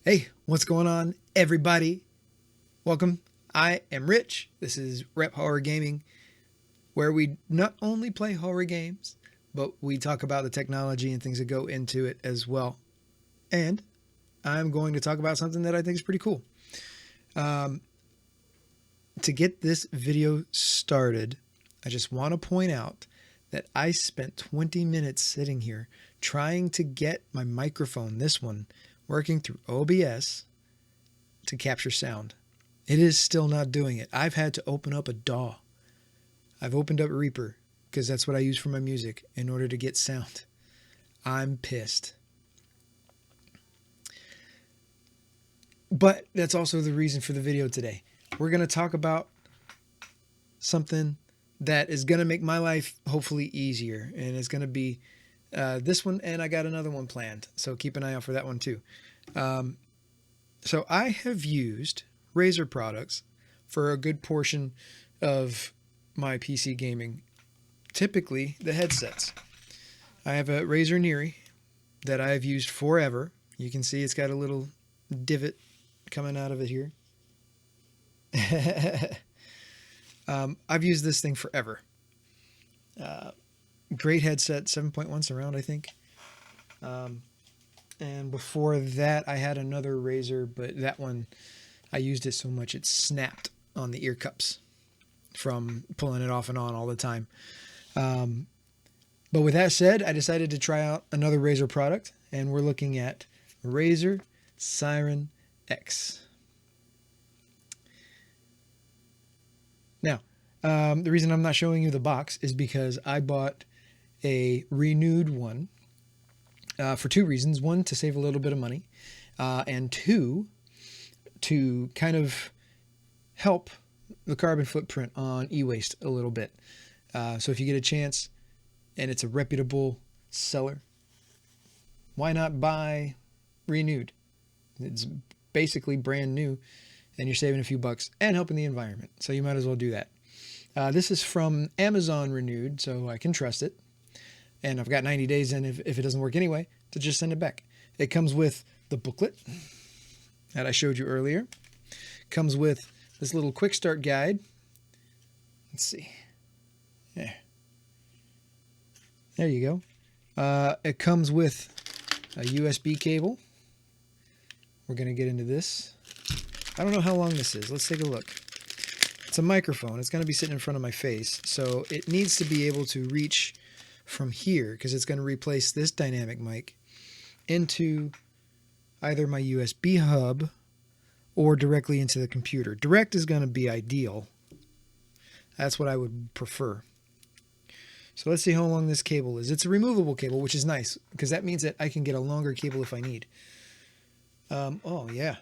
Hey, what's going on, everybody? Welcome. I am Rich. This is Rep Horror Gaming, where we not only play horror games, but we talk about the technology and things that go into it as well. And I'm going to talk about something that I think is pretty cool. To get this video started, I just want to point out that I spent 20 minutes sitting here trying to get my microphone, this one, working through OBS to capture sound. It is still not doing it. I've had to open up a DAW. I've opened up Reaper because that's what I use for my music in order to get sound. I'm pissed. But that's also the reason for the video today. We're going to talk about something that is going to make my life hopefully easier. And it's going to be this one, and I got another one planned. So keep an eye out for that one too. So I have used Razer products for a good portion of my PC gaming. Typically the headsets. I have a Razer Seiren that I've used forever. You can see it's got a little divot coming out of it here. I've used this thing forever. Great headset, 7.1 surround, I think. And before that, I had another Razer, but that one, I used it so much it snapped on the ear cups from pulling it off and on all the time. But with that said, I decided to try out another Razer product, and we're looking at Razer Seiren X. Now, the reason I'm not showing you the box is because I bought a renewed one for two reasons. One, to save a little bit of money, and two, to kind of help the carbon footprint on e-waste a little bit. So if you get a chance and it's a reputable seller, why not buy renewed? It's basically brand new and you're saving a few bucks and helping the environment. So you might as well do that. This is from Amazon Renewed, so I can trust it. And I've got 90 days in if it doesn't work anyway to just send it back. It comes with the booklet that I showed you earlier. Comes with this little quick start guide. Let's see. Yeah. There you go. It comes with a USB cable. We're going to get into this. I don't know how long this is. Let's take a look. It's a microphone. It's going to be sitting in front of my face. So it needs to be able to reach from here because it's going to replace this dynamic mic into either my USB hub or directly into the computer. Direct is going to be ideal. That's what I would prefer. So let's see how long this cable is. It's a removable cable, which is nice because that means that I can get a longer cable if I need. Oh yeah,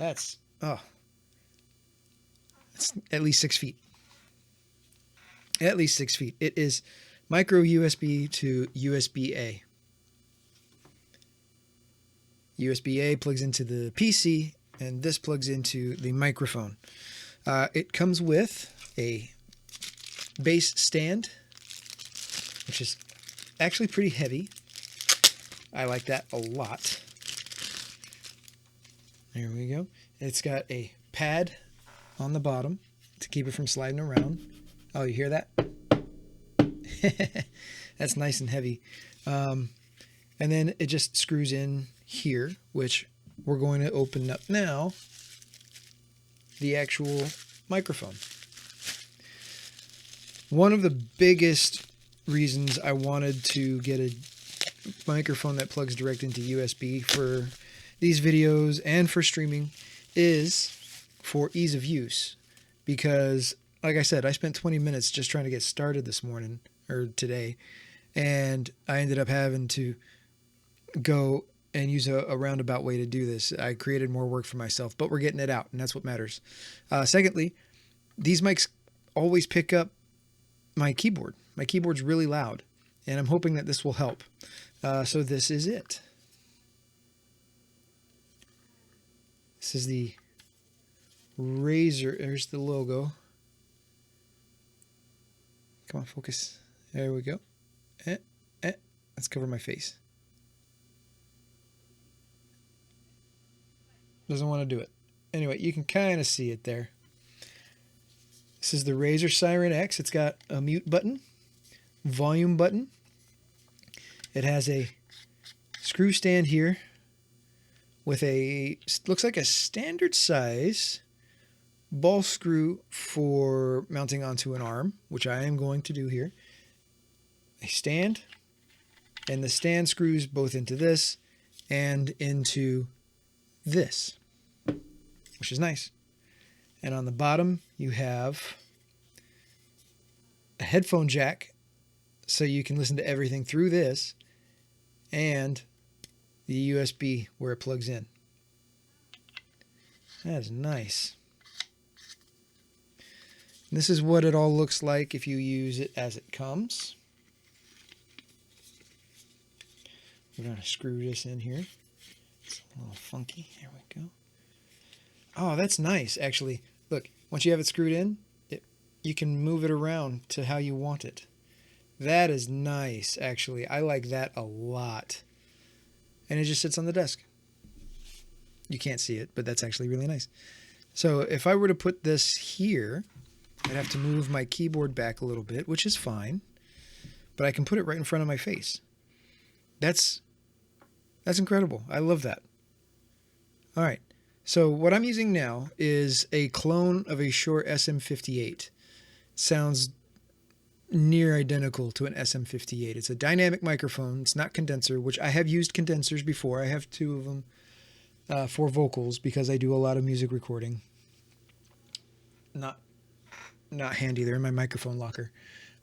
it's at least 6 feet. At least 6 feet. It is micro USB to USB-A. USB-A plugs into the PC, and this plugs into the microphone. It comes with a base stand, which is actually pretty heavy. I like that a lot. There we go. It's got a pad on the bottom to keep it from sliding around. Oh, you hear that? That's nice and heavy. And then it just screws in here, which we're going to open up now, the actual microphone. One of the biggest reasons I wanted to get a microphone that plugs direct into USB for these videos and for streaming is for ease of use. Because, like I said, I spent 20 minutes just trying to get started this morning, or today, and I ended up having to go and use a roundabout way to do this. I created more work for myself, but we're getting it out, and that's what matters. Secondly, these mics always pick up my keyboard. My keyboard's really loud, and I'm hoping that this will help. So this is it. This is the Razer. There's the logo. Come on, focus. There we go. Let's cover my face. Doesn't want to do it. Anyway, you can kind of see it there. This is the Razer Seiren X. It's got a mute button, volume button. It has a screw stand here with a, looks like a standard size ball screw for mounting onto an arm, which I am going to do here. A stand, and the stand screws both into this and into this, which is nice. And on the bottom, you have a headphone jack, so you can listen to everything through this, and the USB where it plugs in. That is nice. And this is what it all looks like if you use it as it comes. We're going to screw this in here. It's a little funky. There we go. Oh, that's nice, actually. Look, once you have it screwed in, you can move it around to how you want it. That is nice, actually. I like that a lot. And it just sits on the desk. You can't see it, but that's actually really nice. So if I were to put this here, I'd have to move my keyboard back a little bit, which is fine. But I can put it right in front of my face. That's incredible. I love that. All right. So what I'm using now is a clone of a Shure SM58. Sounds near identical to an SM58. It's a dynamic microphone. It's not condenser, which I have used condensers before. I have 2 of them for vocals because I do a lot of music recording. Not handy. They're in my microphone locker.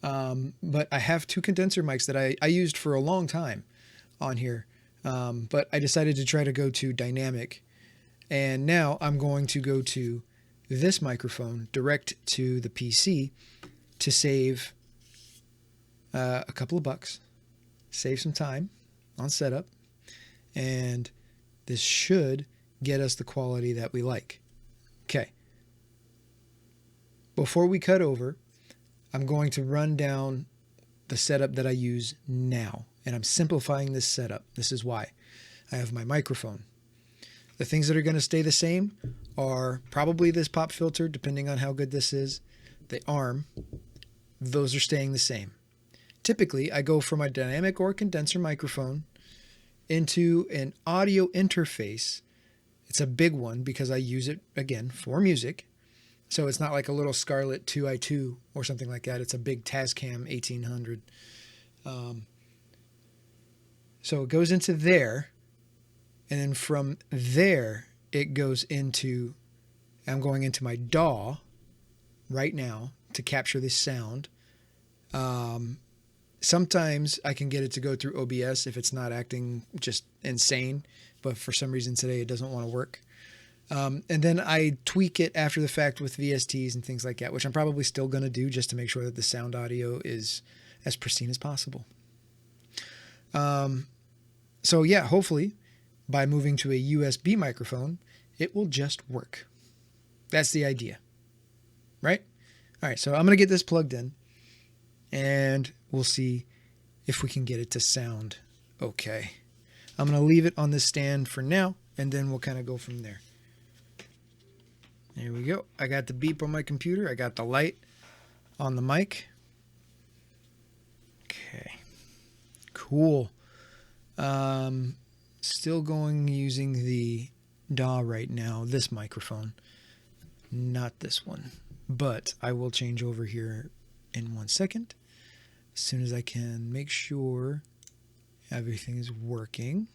But I have 2 condenser mics that I used for a long time on here. But I decided to try to go to dynamic. And now I'm going to go to this microphone direct to the PC to save a couple of bucks, save some time on setup, and this should get us the quality that we like. Okay. Before we cut over, I'm going to run down the setup that I use now, and I'm simplifying this setup. This is why. I have my microphone. The things that are going to stay the same are probably this pop filter, depending on how good this is. The arm, those are staying the same. Typically, I go from a dynamic or condenser microphone into an audio interface. It's a big one because I use it, again, for music. So it's not like a little Scarlett 2i2 or something like that. It's a big Tascam 1800. So it goes into there. And then from there, it goes into, I'm going into my DAW right now to capture this sound. Sometimes I can get it to go through OBS if it's not acting just insane, but for some reason today it doesn't want to work. And then I tweak it after the fact with VSTs and things like that, which I'm probably still going to do just to make sure that the sound audio is as pristine as possible. So yeah, hopefully by moving to a USB microphone, it will just work. That's the idea, right? All right, so I'm going to get this plugged in, and we'll see if we can get it to sound okay. I'm going to leave it on this stand for now, and then we'll kind of go from there. There we go. I got the beep on my computer. I got the light on the mic. Okay. Cool. Still going using the DAW right now, this microphone, not this one, but I will change over here in 1 second as soon as I can make sure everything is working.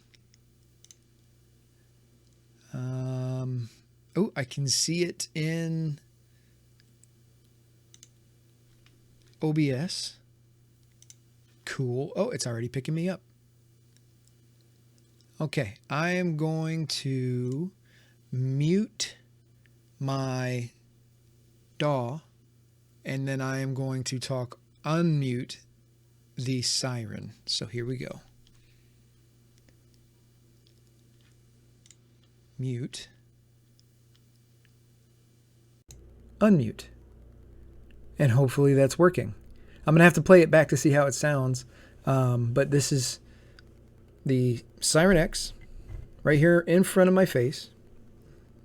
Oh, I can see it in OBS. Cool. Oh, it's already picking me up. Okay, I am going to mute my DAW, and then I am going to unmute the Seiren. So here we go. Mute. Unmute. And hopefully that's working. I'm going to have to play it back to see how it sounds, but this is the Seiren X right here in front of my face.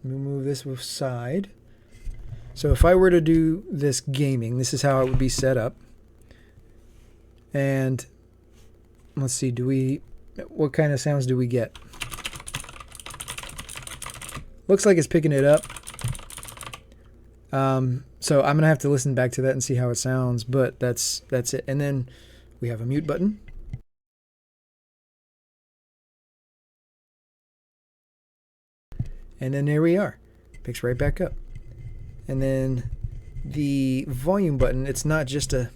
Move this aside. So if I were to do this gaming, this is how it would be set up. And let's see, what kind of sounds do we get? Looks like it's picking it up. So I'm gonna have to listen back to that and see how it sounds, but that's it. And then we have a mute button. And then there we are. Picks right back up. And then the volume button, it's not just a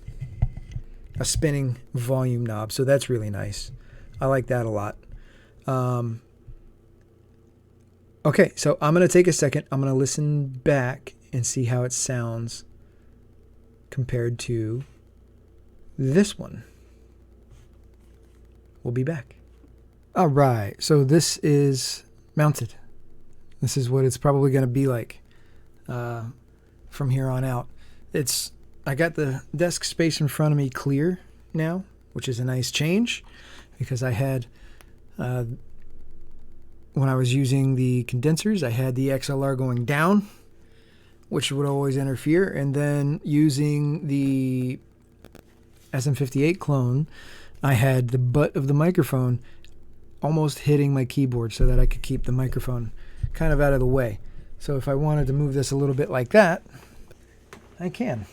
spinning volume knob, so that's really nice. I like that a lot. Okay, so I'm going to take a second. I'm going to listen back and see how it sounds compared to this one. We'll be back. All right, so this is mounted. This is what it's probably going to be like from here on out. I got the desk space in front of me clear now, which is a nice change because I had, when I was using the condensers, I had the XLR going down, which would always interfere. And then using the SM58 clone, I had the butt of the microphone almost hitting my keyboard so that I could keep the microphone kind of out of the way. So if I wanted to move this a little bit like that, I can.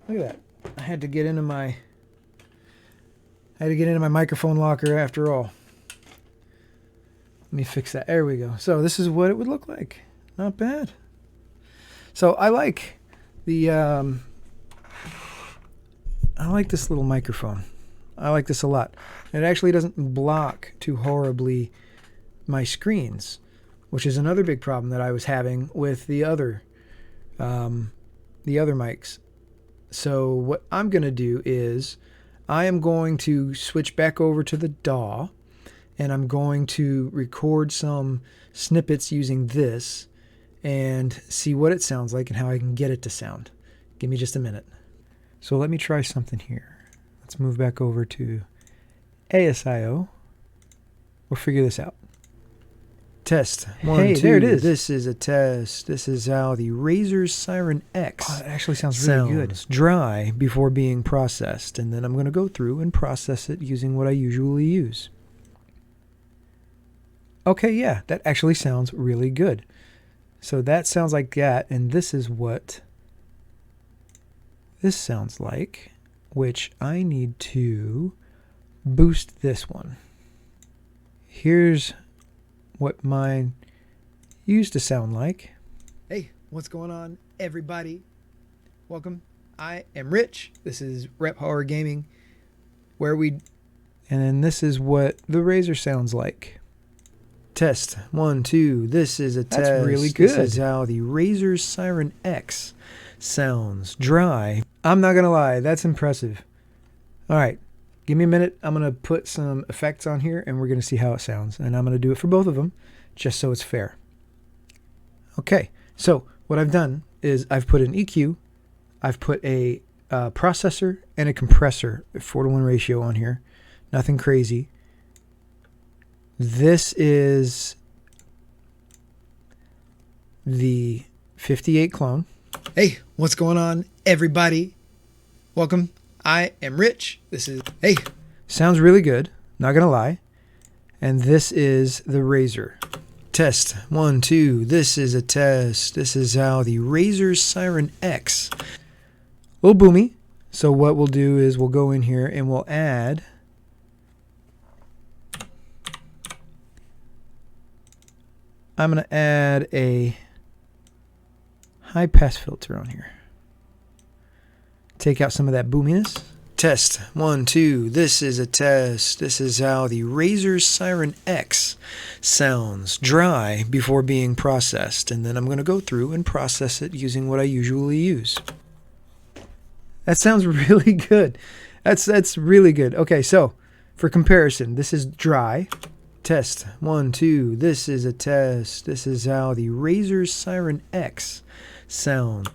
Look at that. I had to get into my microphone locker after all. Let me fix that. There we go. So this is what it would look like. Not bad. So I like the I like this little microphone. I like this a lot. It actually doesn't block too horribly my screens, which is another big problem that I was having with the other mics. So what I'm going to do is I am going to switch back over to the DAW, and I'm going to record some snippets using this and see what it sounds like and how I can get it to sound. Give me just a minute. So let me try something here. Let's move back over to ASIO. We'll figure this out. Test. One, two. There it is. This is a test. This is how the Razer Seiren X. Oh, that actually sounds really good. Dry before being processed, and then I'm going to go through and process it using what I usually use. Okay, yeah, that actually sounds really good. So that sounds like that, and this is what this sounds like, which I need to boost this one. Here's what mine used to sound like. Hey, what's going on, everybody? Welcome. I am Rich. This is Rep Horror Gaming, and then this is what the Razer sounds like. Test. 1, 2. This is a test. That's really good. This is how the Razer Seiren X sounds. Dry. I'm not gonna lie, that's impressive. All right. Give me a minute. I'm going to put some effects on here, and we're going to see how it sounds. And I'm going to do it for both of them, just so it's fair. Okay, so what I've done is I've put an EQ, I've put a processor, and a compressor, 4:1 ratio on here. Nothing crazy. This is the 58 clone. Hey, what's going on, everybody? Welcome. I am Rich. This is, hey, sounds really good. Not going to lie. And this is the Razer. Test. 1, 2. This is a test. This is how the Razer Seiren X. A little boomy. So what we'll do is we'll go in here and we'll add I'm going to add a high pass filter on here. Take out some of that boominess. Test. 1, 2. This is a test. This is how the Razer Seiren X sounds. Dry before being processed. And then I'm going to go through and process it using what I usually use. That sounds really good. That's really good. Okay, so for comparison, this is dry. Test. 1, 2. This is a test. This is how the Razer Seiren X sounds.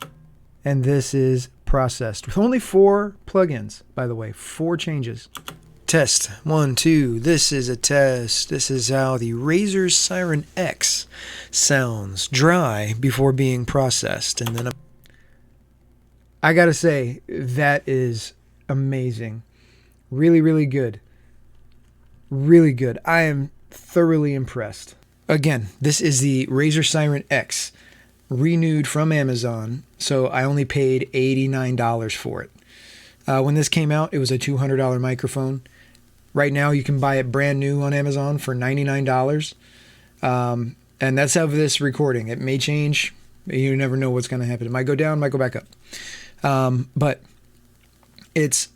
And this is processed with only 4 plugins, by the way, 4 changes. Test. 1, 2. This is a test. This is how the Razer Seiren X sounds dry before being processed. And then I gotta say, that is amazing. Really, really good. Really good. I am thoroughly impressed. Again, this is the Razer Seiren X, renewed from Amazon, so I only paid $89 for it. When this came out, it was a $200 microphone. Right now, you can buy it brand new on Amazon for $99. And that's of this recording. It may change. You never know what's going to happen. It might go down, might go back up. But it's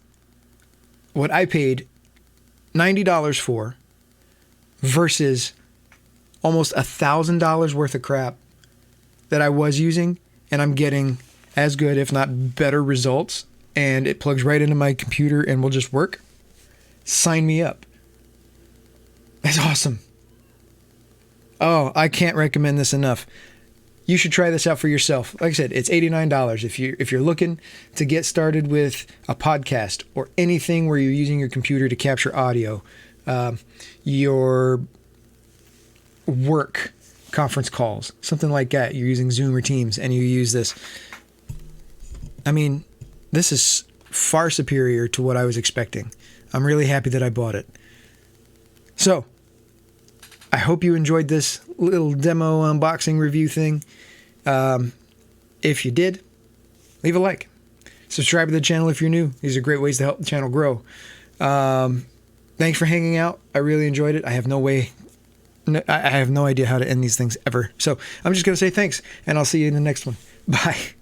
what I paid $90 for versus almost $1,000 worth of crap that I was using, and I'm getting as good, if not better, results, and it plugs right into my computer and will just work. Sign me up. That's awesome. Oh, I can't recommend this enough. You should try this out for yourself. Like I said, it's $89. If you're looking to get started with a podcast or anything where you're using your computer to capture audio, your work conference calls, something like that, you're using Zoom or Teams and you use this. I mean, this is far superior to what I was expecting. I'm really happy that I bought it. So, I hope you enjoyed this little demo unboxing review thing. If you did, leave a like. Subscribe to the channel if you're new. These are great ways to help the channel grow. Thanks for hanging out. I really enjoyed it. I have no idea how to end these things ever. So I'm just going to say thanks, and I'll see you in the next one. Bye.